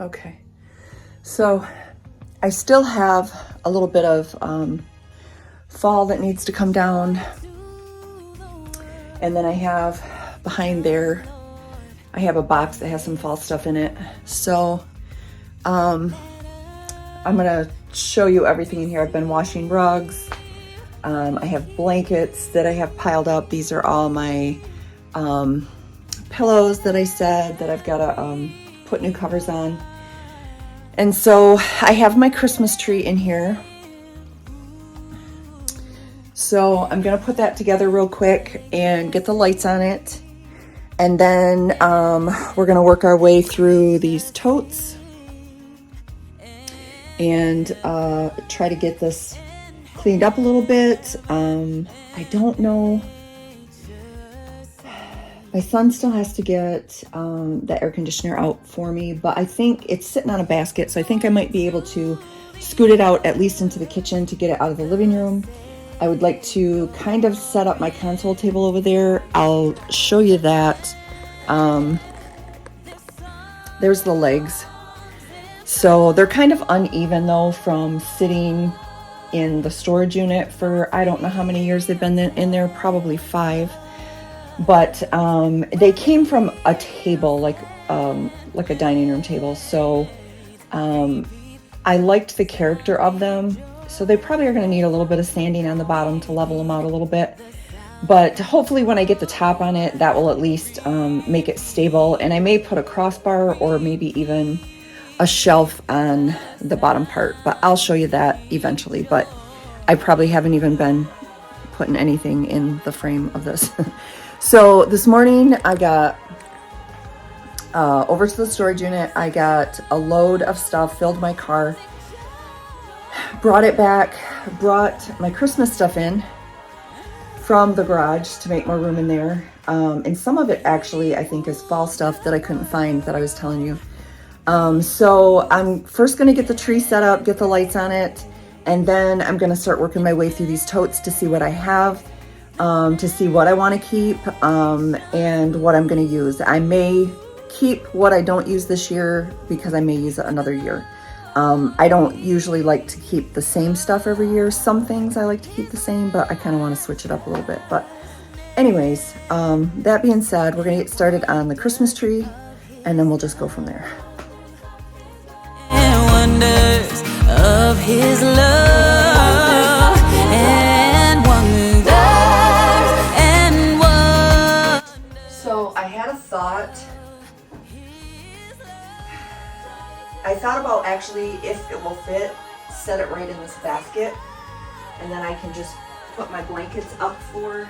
Okay, so I still have a little bit of fall that needs to come down. And then I have behind there, I have a box that has some fall stuff in it. So I'm gonna show you everything in here. I've been washing rugs. I have blankets that I have piled up. These are all my pillows that I said that I've gotta put new covers on. And so I have my Christmas tree in here. So I'm gonna put that together real quick and get the lights on it. And then we're gonna work our way through these totes and try to get this cleaned up a little bit. I don't know. My son still has to get the air conditioner out for me, but I think it's sitting on a basket, so I think I might be able to scoot it out at least into the kitchen to get it out of the living room. I would like to kind of set up my console table over there. I'll show you that. There's the legs. So they're kind of uneven though from sitting in the storage unit for I don't know how many years they've been in there, probably 5. But they came from a table, like a dining room table. So I liked the character of them. So they probably are going to need a little bit of sanding on the bottom to level them out a little bit. But hopefully when I get the top on it, that will at least make it stable. And I may put a crossbar or maybe even a shelf on the bottom part. But I'll show you that eventually. But I probably haven't even been putting anything in the frame of this. So this morning I got over to the storage unit. I got a load of stuff, filled my car, brought it back, brought my Christmas stuff in from the garage to make more room in there. And some of it actually I think is fall stuff that I couldn't find that I was telling you. So I'm first going to get the tree set up, get the lights on it, and then I'm going to start working my way through these totes to see what I have, to see what I want to keep, and what I'm going to use. I may keep what I don't use this year because I may use it another year. I don't usually like to keep the same stuff every year. Some things I like to keep the same, but I kind of want to switch it up a little bit. But anyways, that being said, we're going to get started on the Christmas tree, and then we'll just go from there. Wonders of his love and wonders and wonders. So I had a thought. I thought about actually, if it will fit, set it right in this basket, and then I can just put my blankets up for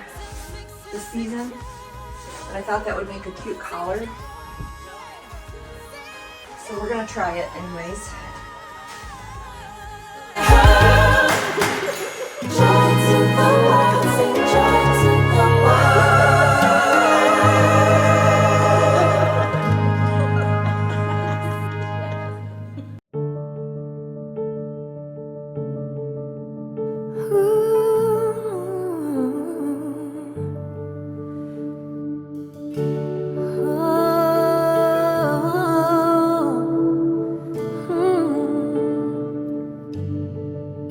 the season. And I thought that would make a cute collar. So we're gonna try it anyways.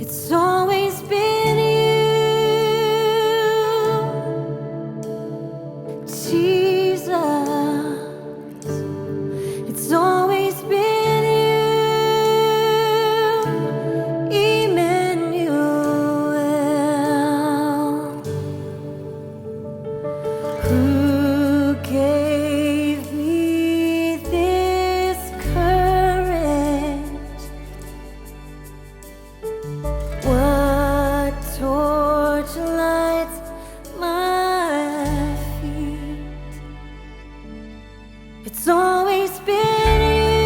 It's always been you, Jesus. It's always been you, Emmanuel. Who gave me this courage? What torch lights my feet? It's always been you,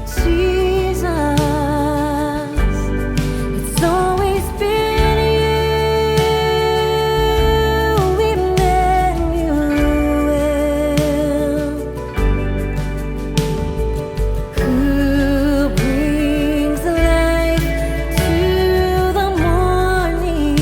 Jesus. It's always been you, Emmanuel. Who brings life to the morning?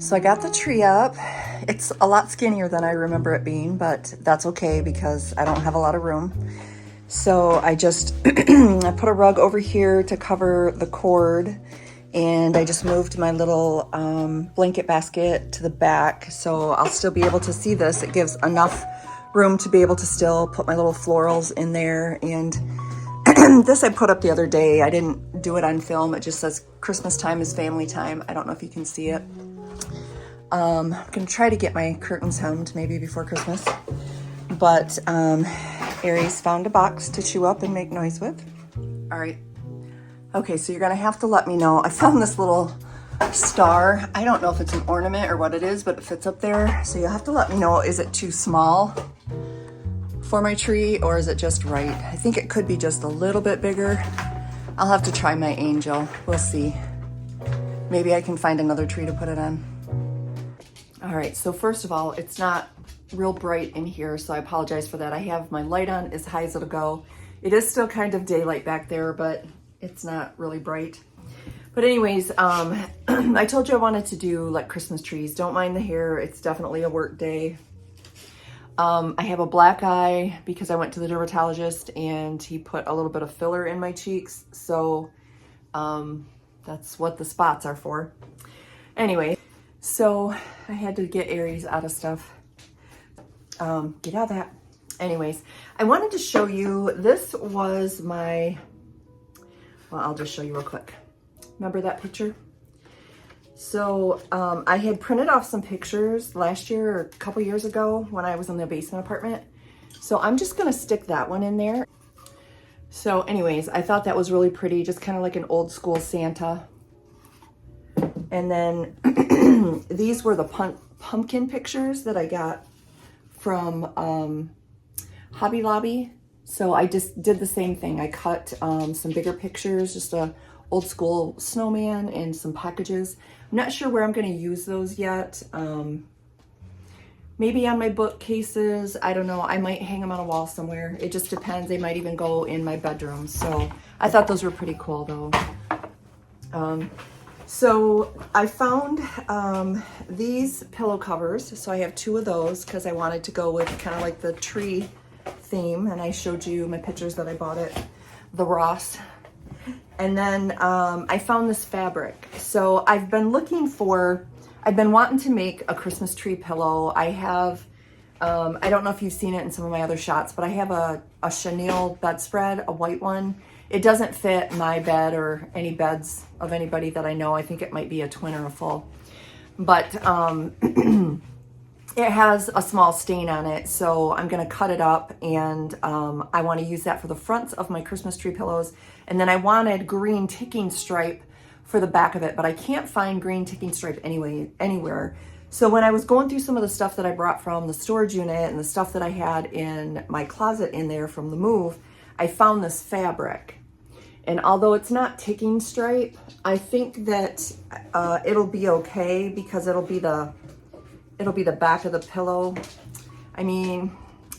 So I got the tree up. It's a lot skinnier than I remember it being, but that's okay because I don't have a lot of room. So I just, I put a rug over here to cover the cord, and I just moved my little blanket basket to the back, so I'll still be able to see this. It gives enough room to be able to still put my little florals in there. And this I put up the other day. I didn't do it on film. It just says Christmas time is family time. I don't know if you can see it. I'm gonna try to get my curtains hemmed maybe before Christmas. But Aries found a box to chew up and make noise with. All right. Okay, so you're gonna have to let me know. I found this little star. I don't know if it's an ornament or what it is, but it fits up there. So you'll have to let me know, is it too small for my tree or is it just right? I think it could be just a little bit bigger. I'll have to try my angel. We'll see. Maybe I can find another tree to put it on. All right, so first of all, it's not real bright in here, so I apologize for that. I have my light on as high as it'll go. It is still kind of daylight back there, but it's not really bright. But anyways, I told you I wanted to do like Christmas trees. Don't mind the hair, it's definitely a work day. I have a black eye because I went to the dermatologist and he put a little bit of filler in my cheeks, so that's what the spots are for. Anyway, so I had to get Aries out of stuff. Get out of that. Anyways, I wanted to show you, this was my, well, I'll just show you real quick. Remember that picture? So I had printed off some pictures last year or a couple years ago when I was in the basement apartment. So I'm just gonna stick that one in there. So anyways, I thought that was really pretty, just kind of like an old school Santa. And then these were the pumpkin pictures that I got from Hobby Lobby. So I just did the same thing. I cut some bigger pictures, just a old school snowman and some packages. I'm not sure where I'm going to use those yet. Maybe on my bookcases. I don't know. I might hang them on a wall somewhere. It just depends. They might even go in my bedroom. So I thought those were pretty cool though. So I found these pillow covers. So I have 2 of those because I wanted to go with kind of like the tree theme. And I showed you my pictures that I bought at the Ross. And then I found this fabric. So I've been wanting to make a Christmas tree pillow. I have, I don't know if you've seen it in some of my other shots, but I have a chenille bedspread, a white one. It doesn't fit my bed or any beds of anybody that I know. I think it might be a twin or a full. But it has a small stain on it, so I'm gonna cut it up, and I wanna use that for the fronts of my Christmas tree pillows. And then I wanted green ticking stripe for the back of it, but I can't find green ticking stripe anywhere. So when I was going through some of the stuff that I brought from the storage unit and the stuff that I had in my closet in there from the move, I found this fabric. And although it's not ticking stripe, I think that it'll be okay because it'll be the back of the pillow. I mean,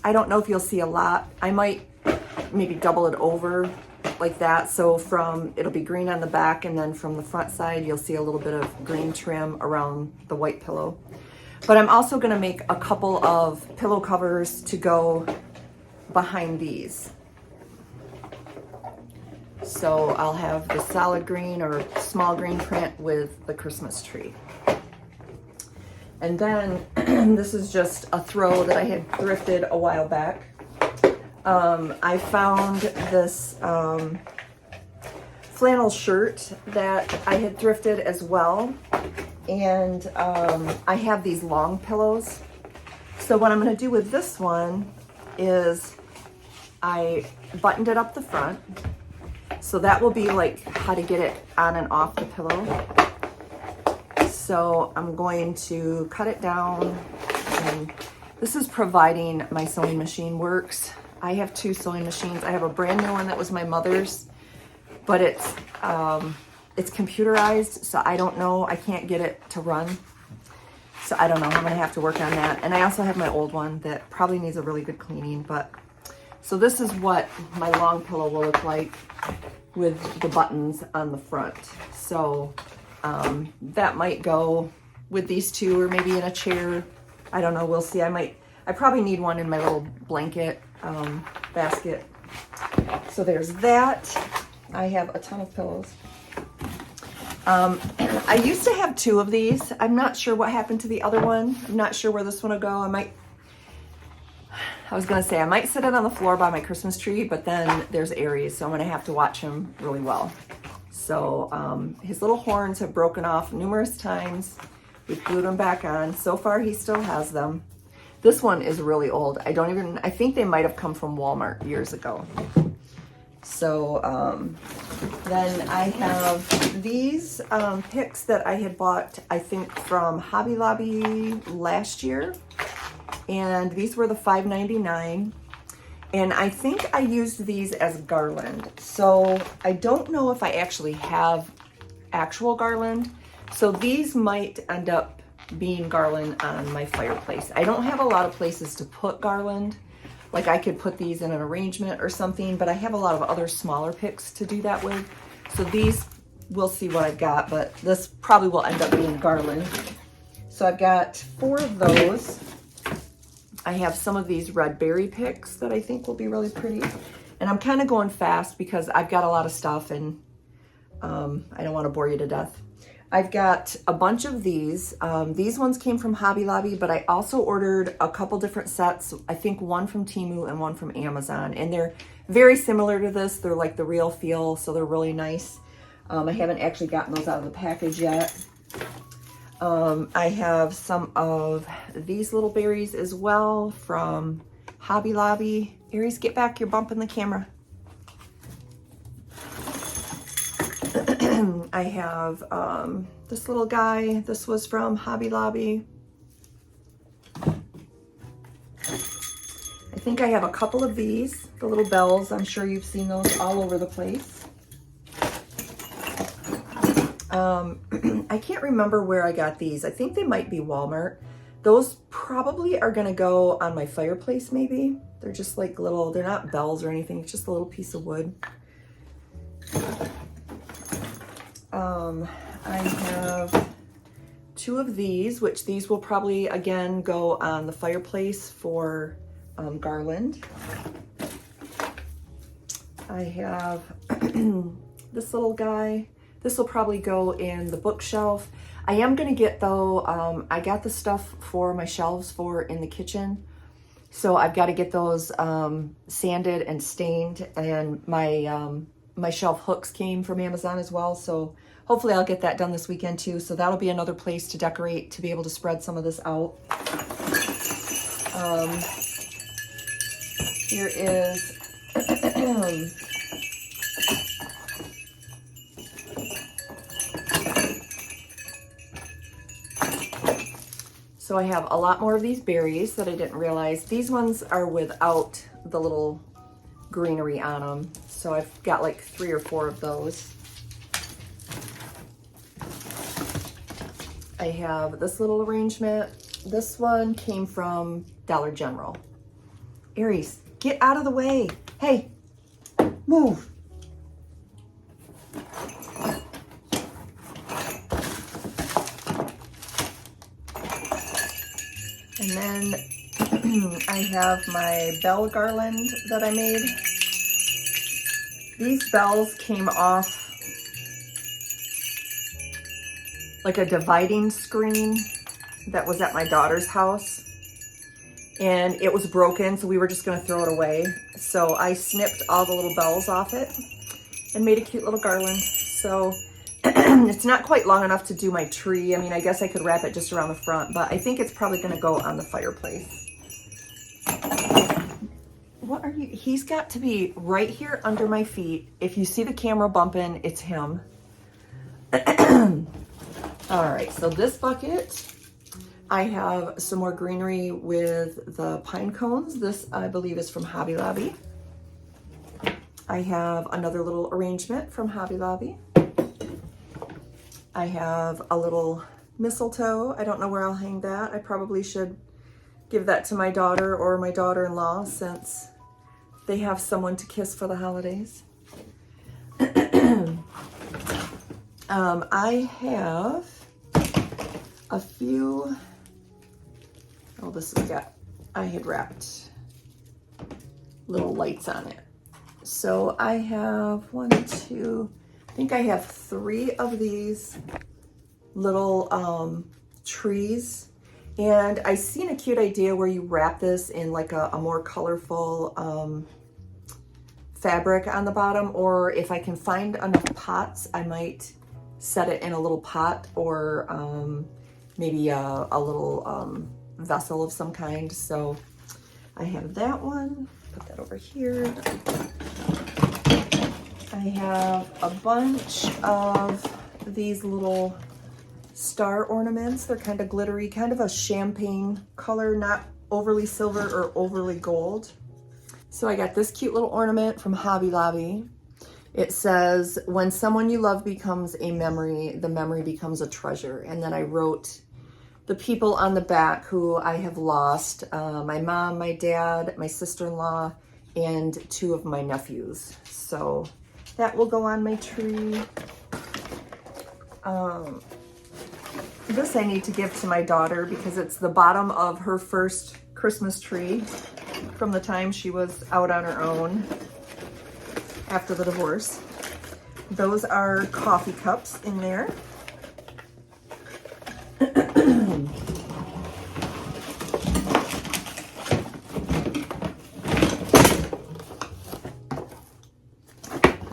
I don't know if you'll see a lot. I might maybe double it over like that. So it'll be green on the back, and then from the front side, you'll see a little bit of green trim around the white pillow. But I'm also gonna make a couple of pillow covers to go behind these. So I'll have the solid green or small green print with the Christmas tree. And then this is just a throw that I had thrifted a while back. I found this flannel shirt that I had thrifted as well. And I have these long pillows. So what I'm gonna do with this one is I buttoned it up the front. So that will be like how to get it on and off the pillow. So I'm going to cut it down, and this is providing my sewing machine works. I have 2 sewing machines. I have a brand new one that was my mother's, but it's computerized, so I don't know, I can't get it to run. So I don't know, I'm gonna have to work on that. And I also have my old one that probably needs a really good cleaning, but so this is what my long pillow will look like with the buttons on the front. So that might go with these two, or maybe in a chair. I don't know, we'll see. I probably need one in my little blanket basket. So there's that. I have a ton of pillows. I used to have two of these. I'm not sure what happened to the other one. I'm not sure where this one will go. I was gonna say I might set it on the floor by my Christmas tree, but then there's Aries, so I'm gonna have to watch him really well. So his little horns have broken off numerous times. We've glued them back on. So far he still has them. This one is really old. I think they might have come from Walmart years ago. So then I have these picks that I had bought, I think from Hobby Lobby last year. And these were the $5.99. And I think I used these as garland. So I don't know if I actually have actual garland. So these might end up being garland on my fireplace. I don't have a lot of places to put garland. Like I could put these in an arrangement or something, but I have a lot of other smaller picks to do that with. So these, we'll see what I've got, but this probably will end up being garland. So I've got 4 of those. I have some of these red berry picks that I think will be really pretty. And I'm kind of going fast because I've got a lot of stuff and I don't want to bore you to death. I've got a bunch of these. These ones came from Hobby Lobby, but I also ordered a couple different sets. I think one from Temu and one from Amazon. And they're very similar to this. They're like the real feel, so they're really nice. I haven't actually gotten those out of the package yet. I have some of these little berries as well from Hobby Lobby. Aries, get back, you're bumping the camera. I have this little guy. This was from Hobby Lobby. I think I have a couple of these, the little bells. I'm sure you've seen those all over the place. I can't remember where I got these. I think they might be Walmart. Those probably are gonna go on my fireplace maybe. They're just like little, they're not bells or anything. It's just a little piece of wood. I have 2 of these, which these will probably again go on the fireplace for garland. I have this little guy. This will probably go in the bookshelf. I am gonna get though, I got the stuff for my shelves for in the kitchen. So I've got to get those sanded and stained, and my shelf hooks came from Amazon as well. So hopefully I'll get that done this weekend too. So that'll be another place to decorate, to be able to spread some of this out. Here is so I have a lot more of these berries that I didn't realize. These ones are without the little greenery on them. So I've got like 3 or 4 of those. I have this little arrangement. This one came from Dollar General. Aries, get out of the way. Hey, move. And then I have my bell garland that I made. These bells came off like a dividing screen that was at my daughter's house. And it was broken, so we were just gonna throw it away. So I snipped all the little bells off it and made a cute little garland. So it's not quite long enough to do my tree. I mean, I guess I could wrap it just around the front, but I think it's probably gonna go on the fireplace. What are you? He's got to be right here under my feet. If you see the camera bumping, it's him. All right, so this bucket, I have some more greenery with the pine cones. This, I believe, is from Hobby Lobby. I have another little arrangement from Hobby Lobby. I have a little mistletoe. I don't know where I'll hang that. I probably should give that to my daughter or my daughter-in-law, since they have someone to kiss for the holidays. I have a few, oh, this has got, I had wrapped little lights on it. So I have one, two, I think I have 3 of these little trees. And I seen a cute idea where you wrap this in like a more colorful fabric on the bottom, or if I can find enough pots, I might set it in a little pot, or maybe a little vessel of some kind. So I have that one, put that over here. I have a bunch of these little star ornaments. They're kind of glittery, kind of a champagne color, not overly silver or overly gold. So I got this cute little ornament from Hobby Lobby. It says, when someone you love becomes a memory, the memory becomes a treasure. And then I wrote the people on the back who I have lost, my mom, my dad, my sister-in-law, and 2 of my nephews. So that will go on my tree. This I need to give to my daughter because it's the bottom of her first Christmas tree from the time she was out on her own after the divorce. Those are coffee cups in there.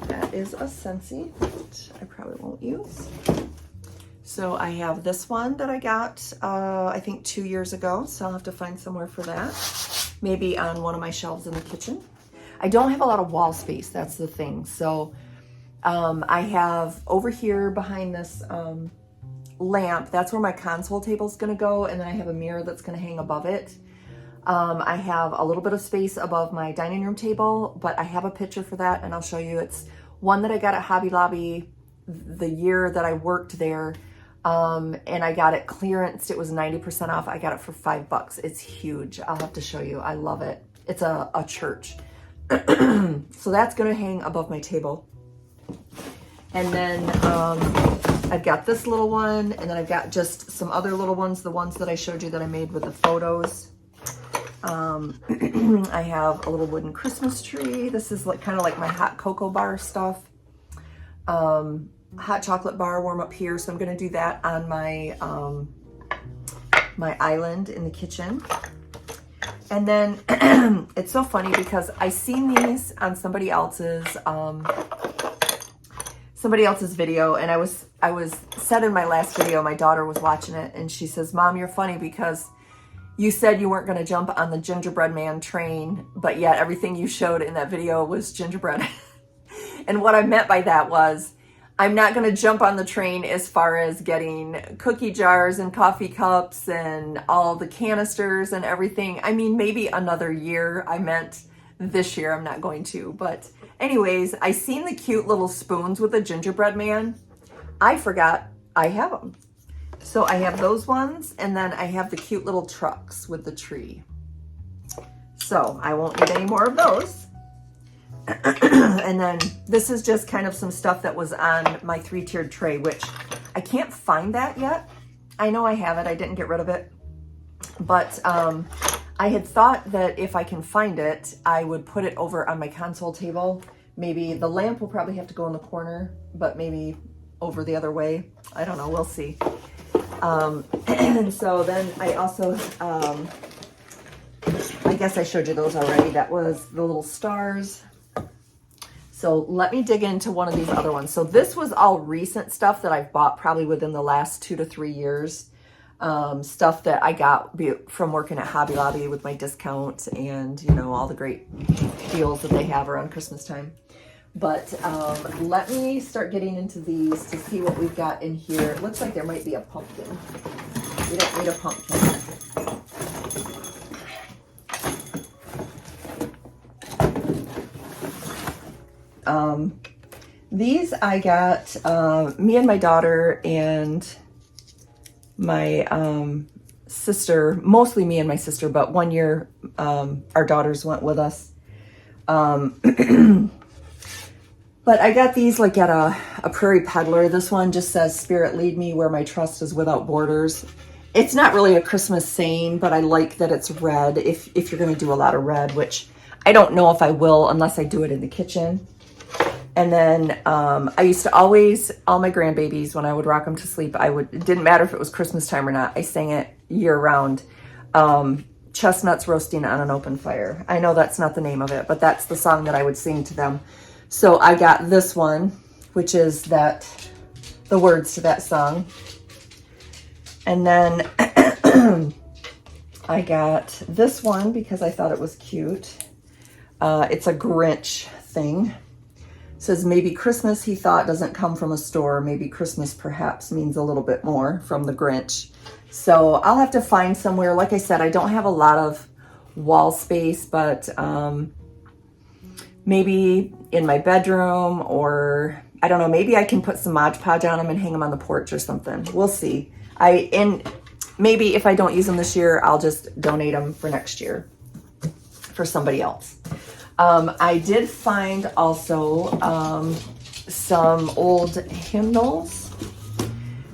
That is a Scentsy that I probably won't use. So I have this one that I got, I think 2 years ago. So I'll have to find somewhere for that. Maybe on one of my shelves in the kitchen. I don't have a lot of wall space, that's the thing. So I have over here behind this lamp, that's where my console table is gonna go. And then I have a mirror that's gonna hang above it. I have a little bit of space above my dining room table, but I have a picture for that and I'll show you. It's one that I got at Hobby Lobby the year that I worked there. And I got it clearanced. It was 90% off. I got it for $5. It's huge. I'll have to show you. I love it. It's a church. So that's going to hang above my table. And then I've got this little one, and then I've got just some other little ones, the ones that I showed you that I made with the photos. I have a little wooden Christmas tree. This is like kind of like my hot cocoa bar stuff. Hot chocolate bar warm up here, so I'm going to do that on my my island in the kitchen. And then it's so funny because I seen these on somebody else's video, and I was said in my last video, my daughter was watching it, and she says, "Mom, you're funny because you said you weren't going to jump on the gingerbread man train, but yet everything you showed in that video was gingerbread." And what I meant by that was, I'm not going to jump on the train as far as getting cookie jars and coffee cups and all the canisters and everything. I mean, maybe another year. I meant this year. I'm not going to. But anyways, I seen the cute little spoons with the gingerbread man. I forgot I have them. So I have those ones, and then I have the cute little trucks with the tree. So I won't need any more of those. And then this is just kind of some stuff that was on my 3-tiered tray, which I can't find that yet. I know I have it. I didn't get rid of it. But I had thought that if I can find it, I would put it over on my console table. Maybe the lamp will probably have to go in the corner, but maybe over the other way. I don't know. We'll see. And so then I also, I guess I showed you those already. That was the little stars. So let me dig into one of these other ones. So this was all recent stuff that I've bought probably within the last 2 to 3 years. Stuff that I got from working at Hobby Lobby with my discount and, you know, all the great deals that they have around Christmas time. But let me start getting into these to see what we've got in here. It looks like there might be a pumpkin. We don't need a pumpkin. These I got, me and my daughter and my sister, mostly me and my sister, but one year our daughters went with us. But I got these like at a Prairie Peddler. This one just says, Spirit lead me where my trust is without borders. It's not really a Christmas saying, but I like that it's red if you're going to do a lot of red, which I don't know if I will unless I do it in the kitchen. And then I used to always, all my grandbabies, when I would rock them to sleep, it didn't matter if it was Christmas time or not, I sang it year round. Chestnuts roasting on an open fire. I know that's not the name of it, but that's the song that I would sing to them. So I got this one, which is the words to that song. And then I got this one because I thought it was cute. It's a Grinch thing. It says, maybe Christmas he thought doesn't come from a store. Maybe Christmas perhaps means a little bit more, from the Grinch. So I'll have to find somewhere. Like I said, I don't have a lot of wall space, but maybe in my bedroom, or I don't know, maybe I can put some Mod Podge on them and hang them on the porch or something. We'll see. Maybe if I don't use them this year, I'll just donate them for next year for somebody else. I did find also some old hymnals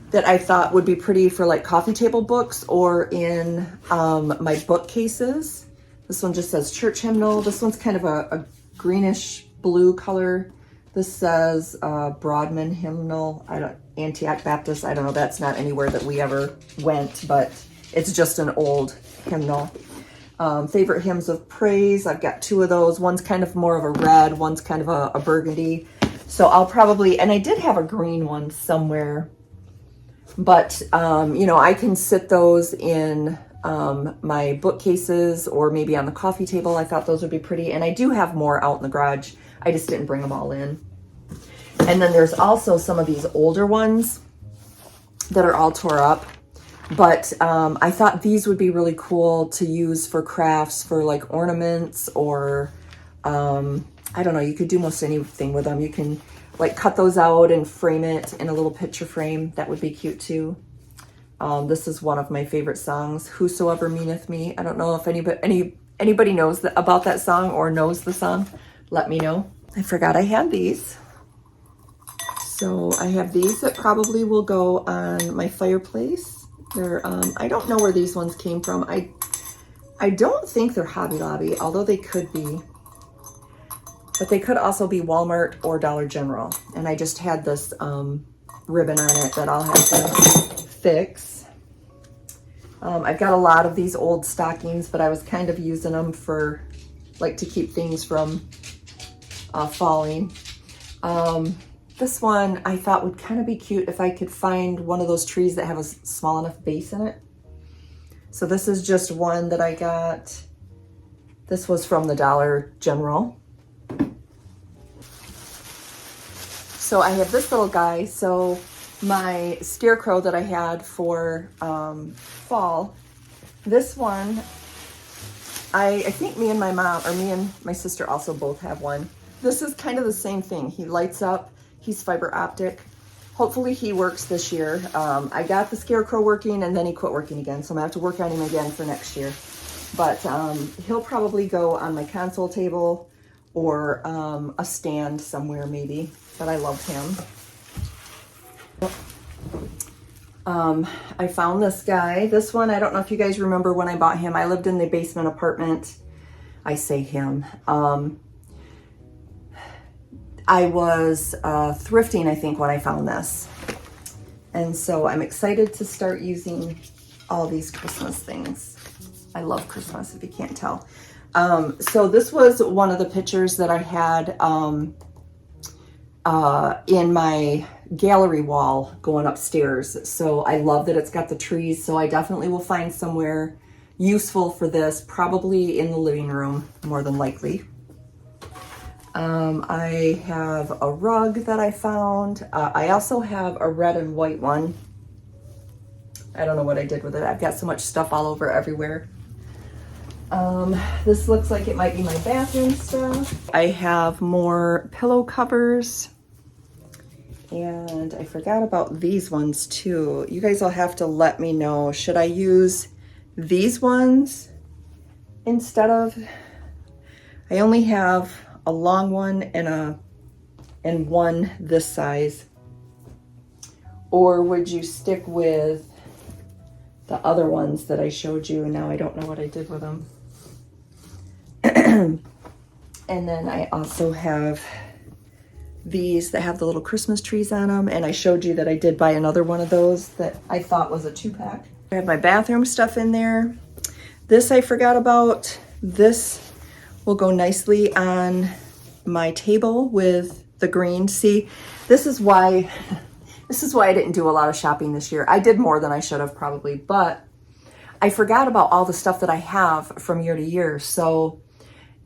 that I thought would be pretty for like coffee table books or in my bookcases. This one just says church hymnal. This one's kind of a greenish blue color. This says Broadman hymnal. Antioch Baptist. I don't know. That's not anywhere that we ever went, but it's just an old hymnal. Favorite hymns of praise. I've got two of those. One's kind of more of a red. One's kind of a burgundy. So I'll probably, and I did have a green one somewhere, but I can sit those in my bookcases or maybe on the coffee table. I thought those would be pretty. And I do have more out in the garage. I just didn't bring them all in. And then there's also some of these older ones that are all tore up. But I thought these would be really cool to use for crafts, for like ornaments, or I don't know, you could do most anything with them. You can like cut those out and frame it in a little picture frame. That would be cute too. This is one of my favorite songs, Whosoever Meaneth Me. I don't know if anybody knows about that song or knows the song. Let me know. I forgot I had these. So I have these that probably will go on my fireplace. They're, I don't know where these ones came from. I don't think they're Hobby Lobby, although they could be. But they could also be Walmart or Dollar General. And I just had this ribbon on it that I'll have to fix. I've got a lot of these old stockings, but I was kind of using them for, like, to keep things from falling. This one I thought would kind of be cute if I could find one of those trees that have a small enough base in it. So this is just one that I got. This was from the Dollar General. So I have this little guy. So my scarecrow that I had for fall, this one, I think me and my mom, or me and my sister also both have one. This is kind of the same thing. He lights up. He's fiber optic. Hopefully he works this year. I got the scarecrow working and then he quit working again. So I'm gonna have to work on him again for next year. But he'll probably go on my console table or a stand somewhere maybe. But I love him. I found this guy. This one, I don't know if you guys remember when I bought him. I lived in the basement apartment. I say him. I was thrifting, I think, when I found this. And so I'm excited to start using all these Christmas things. I love Christmas, if you can't tell. So this was one of the pictures that I had in my gallery wall going upstairs. So I love that it's got the trees. So I definitely will find somewhere useful for this, probably in the living room, more than likely. I have a rug that I found. I also have a red and white one. I don't know what I did with it. I've got so much stuff all over everywhere. This looks like it might be my bathroom stuff. I have more pillow covers. And I forgot about these ones too. You guys will have to let me know. Should I use these ones instead of... I only have a long one and and one this size? Or would you stick with the other ones that I showed you? Now I don't know what I did with them. And then I also have these that have the little Christmas trees on them, and I showed you that I did buy another one of those that I thought was a 2-pack. I have my bathroom stuff in there. This I forgot about. This will go nicely on my table with the green. See, this is why I didn't do a lot of shopping this year. I did more than I should have probably, but I forgot about all the stuff that I have from year to year. So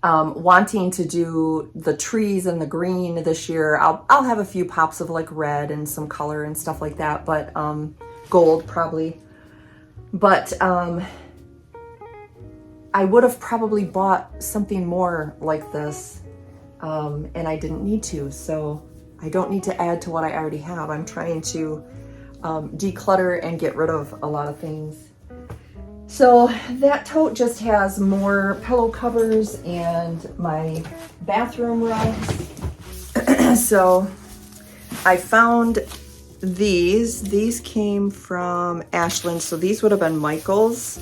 wanting to do the trees and the green this year, I'll have a few pops of like red and some color and stuff like that, but gold probably. But I would have probably bought something more like this, and I didn't need to. So I don't need to add to what I already have. I'm trying to declutter and get rid of a lot of things. So that tote just has more pillow covers and my bathroom rugs. So I found these. These came from Ashland, so these would have been Michael's.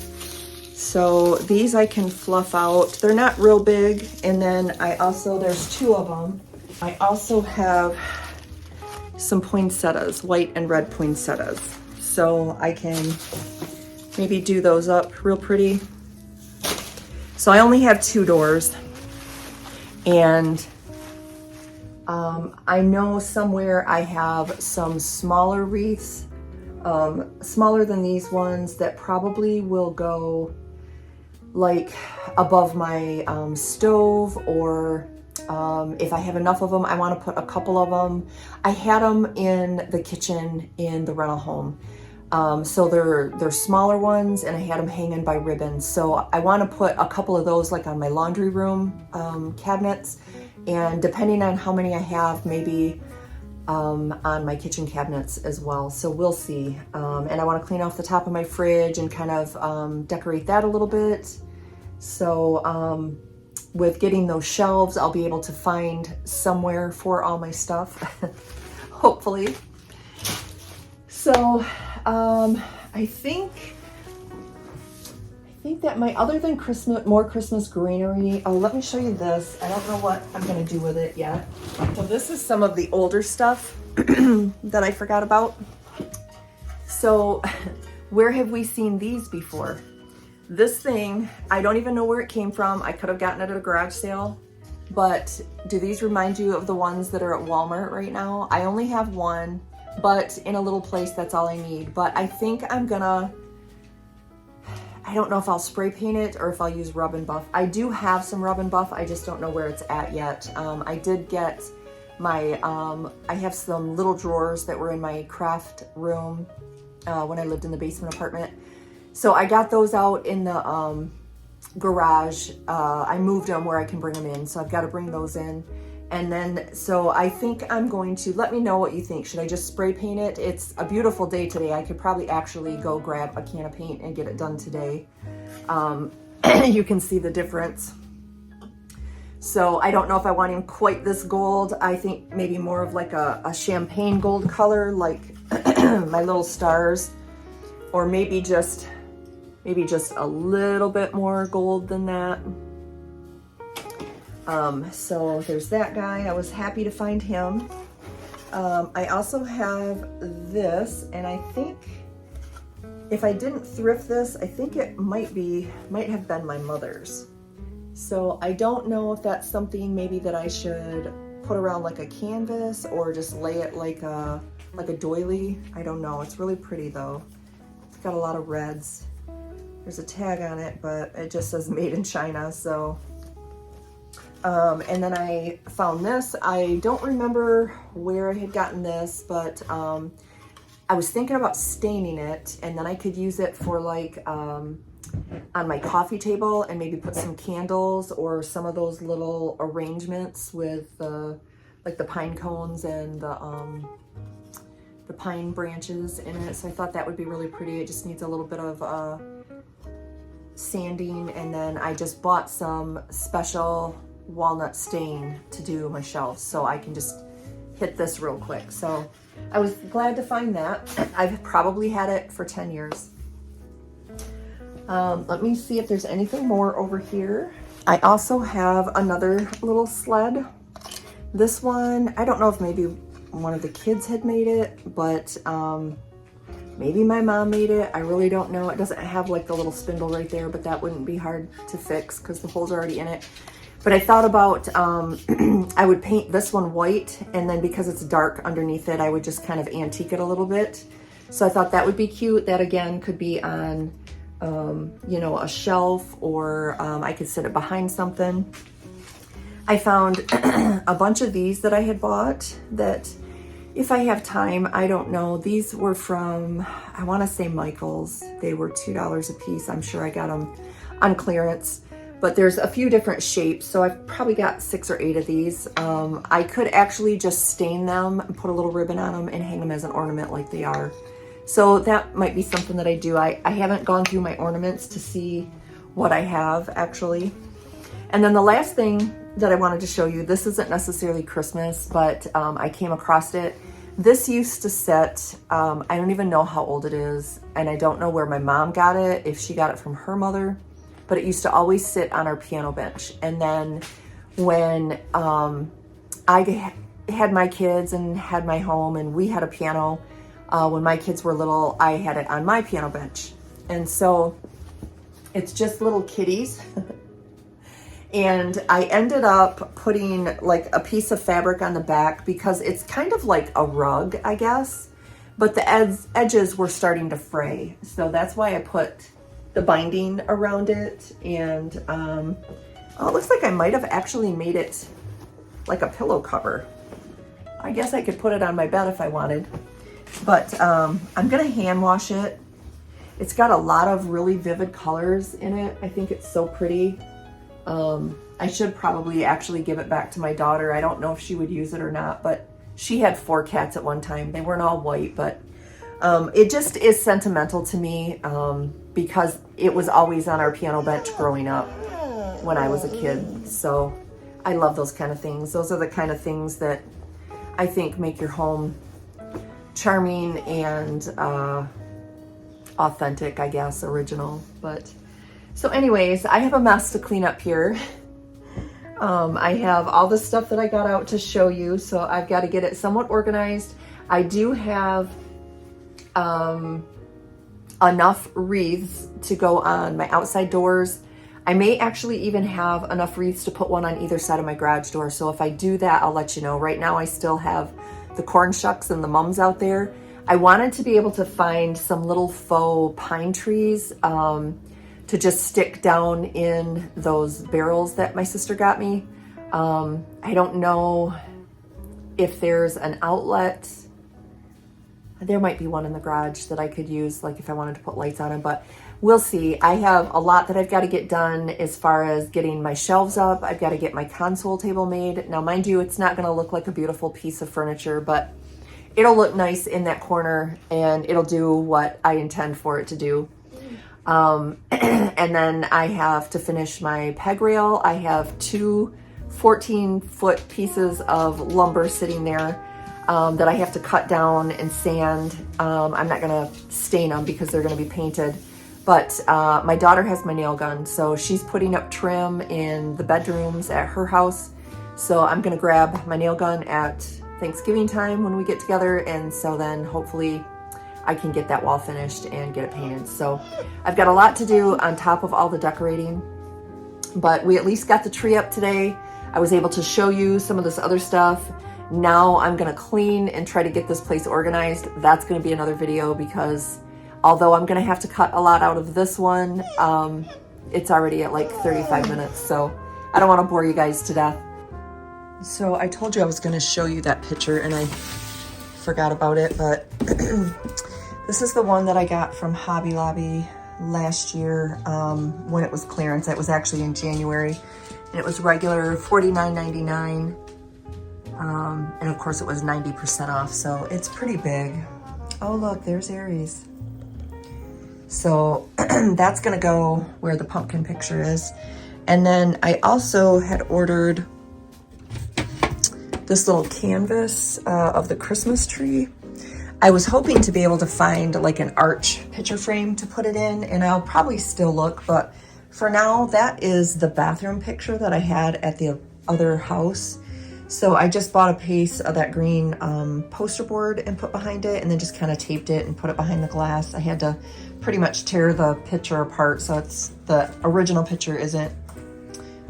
So these I can fluff out. They're not real big. And then there's 2 of them. I also have some poinsettias, white and red poinsettias. So I can maybe do those up real pretty. So I only have 2 doors, and I know somewhere I have some smaller wreaths, smaller than these ones, that probably will go like above my stove, or if I have enough of them, I want to put a couple of them. I had them in the kitchen in the rental home. So they're smaller ones, and I had them hanging by ribbons. So I want to put a couple of those like on my laundry room cabinets, and depending on how many I have, maybe on my kitchen cabinets as well. So we'll see. And I want to clean off the top of my fridge and kind of decorate that a little bit. So with getting those shelves, I'll be able to find somewhere for all my stuff, hopefully. So I think that other than more Christmas greenery, let me show you this. I don't know what I'm gonna do with it yet. So this is some of the older stuff that I forgot about. So where have we seen these before? This thing, I don't even know where it came from. I could have gotten it at a garage sale, but do these remind you of the ones that are at Walmart right now? I only have one, but in a little place, that's all I need. But I think I don't know if I'll spray paint it or if I'll use rub and buff. I do have some rub and buff, I just don't know where it's at yet. I did get my, I have some little drawers that were in my craft room when I lived in the basement apartment. So I got those out in the garage. I moved them where I can bring them in, so I've got to bring those in. And then, so I think I'm going to, let me know what you think. Should I just spray paint it? It's a beautiful day today. I could probably actually go grab a can of paint and get it done today. You can see the difference. So I don't know if I want him quite this gold. I think maybe more of like a champagne gold color, like my little stars, or maybe just a little bit more gold than that. So there's that guy. I was happy to find him. I also have this, and I think if I didn't thrift this, I think it might have been my mother's. So I don't know if that's something maybe that I should put around like a canvas or just lay it like a doily. I don't know. It's really pretty though. It's got a lot of reds. There's a tag on it, but it just says made in China. So, and then I found this. I don't remember where I had gotten this, but I was thinking about staining it, and then I could use it for like on my coffee table and maybe put some candles or some of those little arrangements with like the pine cones and the pine branches in it. So I thought that would be really pretty. It just needs a little bit of sanding, and then I just bought some special walnut stain to do my shelves, so I can just hit this real quick. So I was glad to find that. I've probably had it for 10 years. Let me see if there's anything more over here. I also have another little sled. This one, I don't know if maybe one of the kids had made it, but maybe my mom made it. I really don't know. It doesn't have like the little spindle right there, but that wouldn't be hard to fix because the holes are already in it. But I thought about, I would paint this one white, and then because it's dark underneath it, I would just kind of antique it a little bit. So I thought that would be cute. That again could be on, you know, a shelf, or I could sit it behind something. I found a bunch of these that I had bought that if I have time, I don't know. These were from, I want to say Michael's. They were $2 a piece. I'm sure I got them on clearance, but there's a few different shapes. So I've probably got 6 or 8 of these. I could actually just stain them and put a little ribbon on them and hang them as an ornament like they are. So that might be something that I do. I haven't gone through my ornaments to see what I have actually. And then the last thing that I wanted to show you, this isn't necessarily Christmas, but I came across it. This used to sit, I don't even know how old it is, and I don't know where my mom got it, if she got it from her mother, but it used to always sit on our piano bench. And then when I had my kids and had my home and we had a piano, when my kids were little, I had it on my piano bench. And so it's just little kitties. And I ended up putting like a piece of fabric on the back because it's kind of like a rug, I guess, but the edges were starting to fray. So that's why I put the binding around it. And oh, it looks like I might have actually made it like a pillow cover. I guess I could put it on my bed if I wanted, but I'm gonna hand wash it. It's got a lot of really vivid colors in it. I think it's so pretty. I should probably actually give it back to my daughter. I don't know if she would use it or not, but she had 4 cats at one time. They weren't all white, but it just is sentimental to me because it was always on our piano bench growing up when I was a kid. So I love those kind of things. Those are the kind of things that I think make your home charming and authentic, I guess, original. But so anyways, I have a mess to clean up here. I have all the stuff that I got out to show you, so I've got to get it somewhat organized. I do have enough wreaths to go on my outside doors. I may actually even have enough wreaths to put one on either side of my garage door. So if I do that, I'll let you know. Right now, I still have the corn shucks and the mums out there. I wanted to be able to find some little faux pine trees to just stick down in those barrels that my sister got me. I don't know if there's an outlet. There might be one in the garage that I could use, like if I wanted to put lights on it, but we'll see. I have a lot that I've got to get done as far as getting my shelves up. I've got to get my console table made. Now, mind you, it's not going to look like a beautiful piece of furniture, but it'll look nice in that corner and it'll do what I intend for it to do. And then I have to finish my peg rail. I have 2 14-foot pieces of lumber sitting there that I have to cut down and sand. I'm not gonna stain them because they're gonna be painted. But my daughter has my nail gun, so she's putting up trim in the bedrooms at her house. So I'm gonna grab my nail gun at Thanksgiving time when we get together, and so then hopefully I can get that wall finished and get it painted. So I've got a lot to do on top of all the decorating, but we at least got the tree up today. I was able to show you some of this other stuff. Now I'm gonna clean and try to get this place organized. That's gonna be another video because although I'm gonna have to cut a lot out of this one, it's already at like 35 minutes. So I don't wanna bore you guys to death. So I told you I was gonna show you that picture and I forgot about it, but this is the one that I got from Hobby Lobby last year when it was clearance. It was actually in January, and it was regular $49.99, and of course it was 90% off, so it's pretty big. Oh look, there's Aries. So that's gonna go where the pumpkin picture is. And then I also had ordered this little canvas of the Christmas tree. I was hoping to be able to find like an arch picture frame to put it in, and I'll probably still look, but for now, that is the bathroom picture that I had at the other house. So I just bought a piece of that green poster board and put behind it, and then just kind of taped it and put it behind the glass. I had to pretty much tear the picture apart, so it's the original picture isn't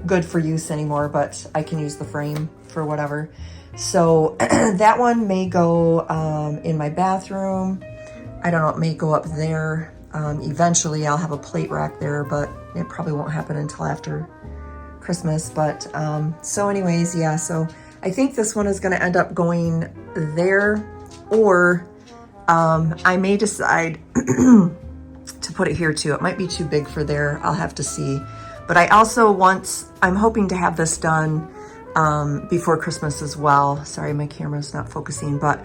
good for use anymore, but I can use the frame for whatever. So that one may go in my bathroom. I don't know, it may go up there. Eventually I'll have a plate rack there, but it probably won't happen until after Christmas. But so anyways, yeah, so I think this one is gonna end up going there, or I may decide to put it here too. It might be too big for there, I'll have to see. But I also I'm hoping to have this done before Christmas as well. Sorry, my camera's not focusing, but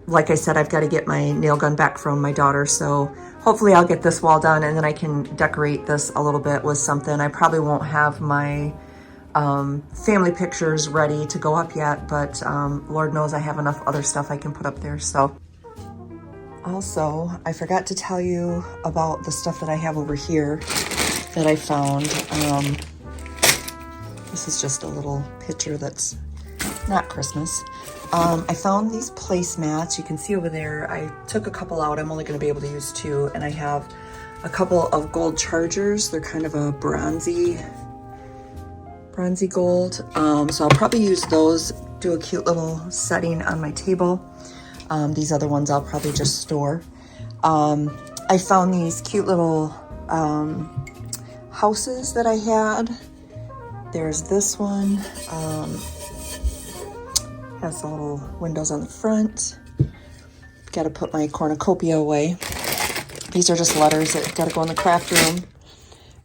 like I said, I've got to get my nail gun back from my daughter, so hopefully I'll get this wall done, and then I can decorate this a little bit with something. I probably won't have my family pictures ready to go up yet, but Lord knows I have enough other stuff I can put up there. So also, I forgot to tell you about the stuff that I have over here that I found. This is just a little picture that's not Christmas. I found these placemats. You can see over there, I took a couple out. I'm only gonna be able to use 2, and I have a couple of gold chargers. They're kind of a bronzy gold. So I'll probably use those, do a cute little setting on my table. These other ones I'll probably just store. I found these cute little houses that I had. There's this one. Has the little windows on the front. Got to put my cornucopia away. These are just letters that got to go in the craft room.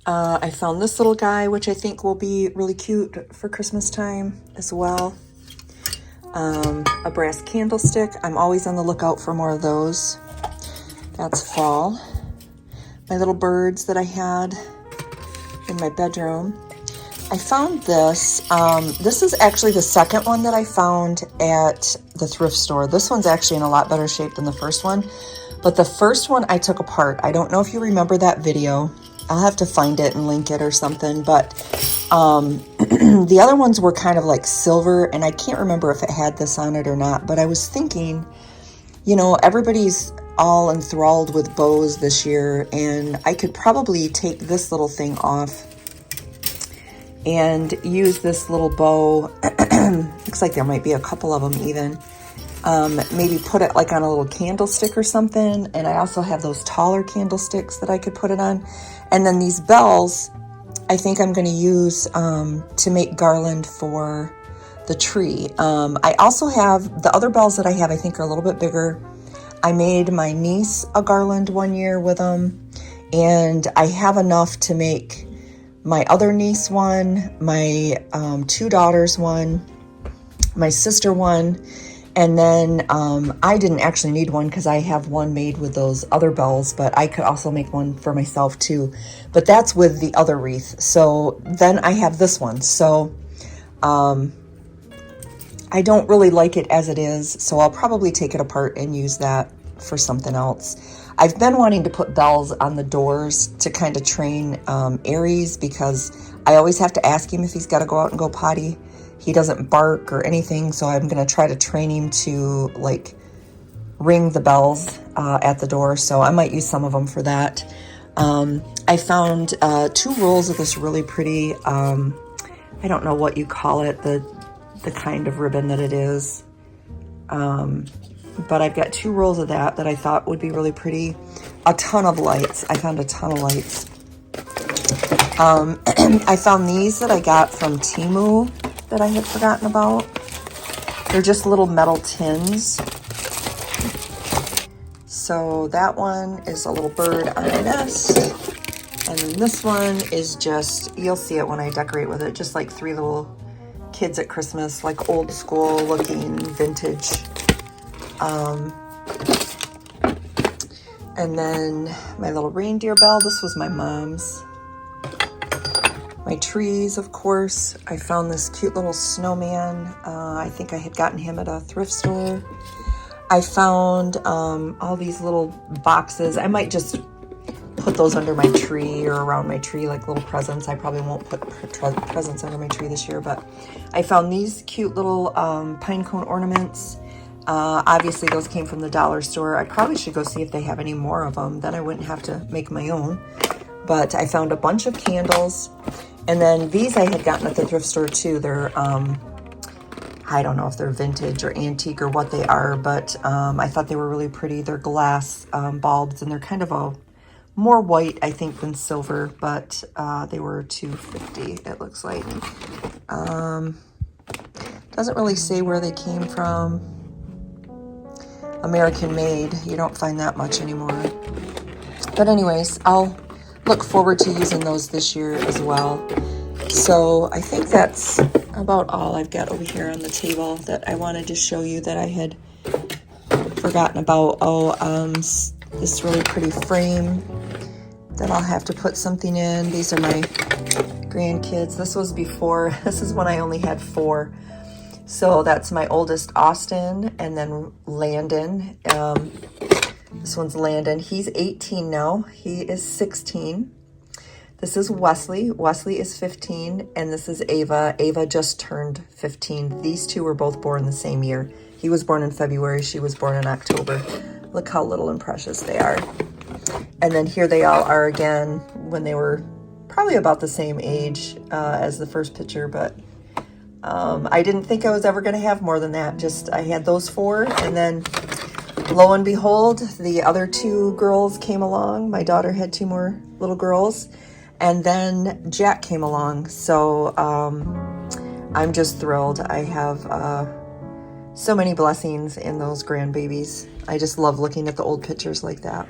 I found this little guy, which I think will be really cute for Christmas time as well. A brass candlestick. I'm always on the lookout for more of those. That's fall. My little birds that I had in my bedroom. I found this. This is actually the second one that I found at the thrift store. This one's actually in a lot better shape than the first one, but the first one I took apart. I don't know if you remember that video. I'll have to find it and link it or something, but the other ones were kind of like silver, and I can't remember if it had this on it or not, but I was thinking, you know, everybody's all enthralled with bows this year, and I could probably take this little thing off and use this little bow. Looks like there might be a couple of them even. Maybe put it like on a little candlestick or something. And I also have those taller candlesticks that I could put it on. And then these bells, I think I'm going to use to make garland for the tree. I also have the other bells that I have, I think are a little bit bigger. I made my niece a garland one year with them, and I have enough to make my other niece one, my 2 daughters one, my sister one, and then I didn't actually need one because I have one made with those other bells, but I could also make one for myself too. But that's with the other wreath. So then I have this one. So I don't really like it as it is, so I'll probably take it apart and use that for something else. I've been wanting to put bells on the doors to kind of train Aries, because I always have to ask him if he's got to go out and go potty. He doesn't bark or anything, so I'm going to try to train him to like ring the bells at the door. So I might use some of them for that. I found 2 rolls of this really pretty, I don't know what you call it, the kind of ribbon that it is. But I've got 2 rolls of that I thought would be really pretty. A ton of lights. I found a ton of lights. I found these that I got from Temu that I had forgotten about. They're just little metal tins. So that one is a little bird on a nest. And then this one is just, you'll see it when I decorate with it, just like 3 little kids at Christmas, like old school looking vintage. And then my little reindeer bell. This was my mom's My trees, of course. I found this cute little snowman. I think I had gotten him at a thrift store. I found all these little boxes. I might just put those under my tree or around my tree like little presents. I probably won't put presents under my tree this year, but I found these cute little pine cone ornaments. Obviously those came from the dollar store. I probably should go see if they have any more of them. Then I wouldn't have to make my own. But I found a bunch of candles. And then these I had gotten at the thrift store too. They're, I don't know if they're vintage or antique or what they are, but I thought they were really pretty. They're glass bulbs, and they're kind of a more white, I think, than silver, but they were $2.50, it looks like. Doesn't really say where they came from. American made. You don't find that much anymore. But anyways, I'll look forward to using those this year as well. So I think that's about all I've got over here on the table that I wanted to show you that I had forgotten about. This really pretty frame that I'll have to put something in. These are my grandkids. This was before, this is when I only had 4. So that's my oldest, Austin, and then Landon. This one's Landon. He's 18 now. He is 16. This is Wesley. Wesley is 15. And this is Ava. Ava just turned 15. These two were both born the same year. He was born in February. She was born in October. Look how little and precious they are. And then here they all are again when they were probably about the same age as the first picture. But I didn't think I was ever going to have more than that. Just I had those 4, and then lo and behold, the other 2 girls came along. My daughter had 2 more little girls, and then Jack came along. So I'm just thrilled. I have so many blessings in those grandbabies. I just love looking at the old pictures like that.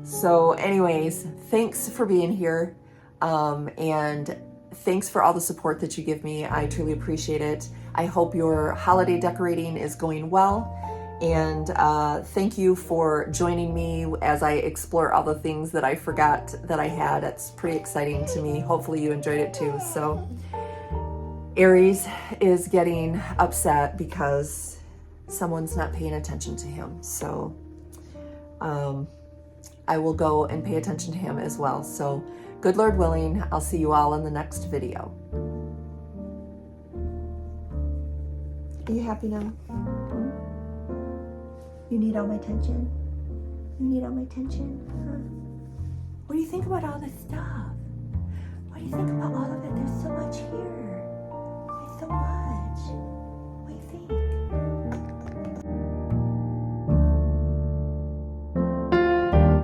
So anyways, thanks for being here, and thanks for all the support that you give me. I truly appreciate it. I hope your holiday decorating is going well, and thank you for joining me as I explore all the things that I forgot that I had. It's pretty exciting to me. Hopefully you enjoyed it too. So Aries is getting upset because someone's not paying attention to him. So I will go and pay attention to him as well. So good Lord willing, I'll see you all in the next video. Are you happy now? You need all my attention? You need all my attention? Huh? What do you think about all this stuff? What do you think about all of it? There's so